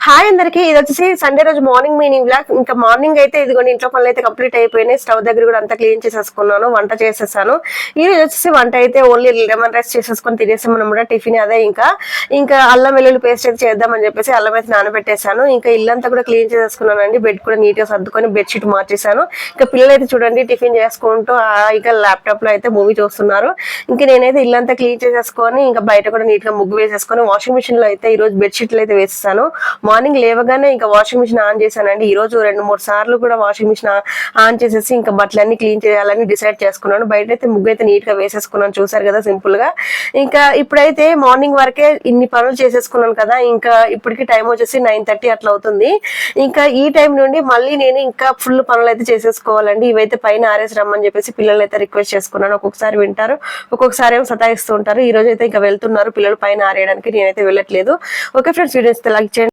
Hi అందరికి, ఇది వచ్చేసి సండే రోజు మార్నింగ్ మీనింగ్ బ్లాగ్. ఇంకా మార్నింగ్ అయితే ఇదిగోండి ఇంట్లో పనులు అయితే కంప్లీట్ అయిపోయినాయి. స్టవ్ దగ్గర కూడా అంతా క్లీన్ చేసేసుకున్నాను, వంట చేసేసాను. ఈ రోజు వచ్చేసి వంట అయితే ఓన్లీ లెమన్ రైస్ చేసేసుకొని తినేసాం అనమాట. టిఫిన్ అదే. ఇంకా అల్లం వెల్లుల్లి పేస్ట్ అయితే చేద్దామని చెప్పేసి అల్లం అయితే నానబెట్టేశాను. ఇంకా ఇల్లంతా కూడా క్లీన్ చేసేసుకున్నానండి. బెడ్ కూడా నీట్ గా సర్దుకొని బెడ్షీట్ మార్చేసాను. ఇంకా పిల్లలు అయితే చూడండి టిఫిన్ చేసుకుంటూ ఇక ల్యాప్టాప్ లో అయితే మూవీ చూస్తున్నారు. ఇంకా నేనైతే ఇల్లంతా క్లీన్ చేసేసుకొని ఇంకా బయట కూడా నీట్ గా ముగ్గు వేసేసుకొని వాషింగ్ మిషన్ లో అయితే ఈ రోజు బెడ్షీట్లు అయితే వేసేసాను. మార్నింగ్ లేవగానే ఇంకా వాషింగ్ మిషన్ ఆన్ చేశానండి. ఈ రోజు 2-3 సార్లు కూడా వాషింగ్ మిషన్ ఆన్ చేసేసి ఇంకా బట్టలన్నీ క్లీన్ చేయాలని డిసైడ్ చేసుకున్నాను. బయట అయితే ముగ్గు అయితే నీట్ గా వేసేసుకున్నాను, చూసారు కదా సింపుల్ గా. ఇంకా ఇప్పుడైతే మార్నింగ్ వరకే ఇన్ని పనులు చేసేసుకున్నాను కదా. ఇంకా ఇప్పటికి టైం వచ్చేసి 9:30 అట్లా అవుతుంది. ఇంకా ఈ టైం నుండి మళ్ళీ నేను ఇంకా ఫుల్ పనులు అయితే చేసేసుకోవాలండి. ఇవైతే పైన ఆరేసి రమ్మని చెప్పేసి పిల్లలు అయితే రిక్వెస్ట్ చేసుకున్నాను. ఒక్కొక్కసారి వింటారు, ఒక్కొక్కసారి ఏమో సతాయిస్తూ ఉంటారు. ఈ రోజు అయితే ఇంకా వెళ్తున్నారు పిల్లలు పైన ఆరేయడానికి, నేనైతే వెళ్ళట్లేదు. ఓకే ఫ్రెండ్స్, వీడియోస్ లైక్ చేయండి.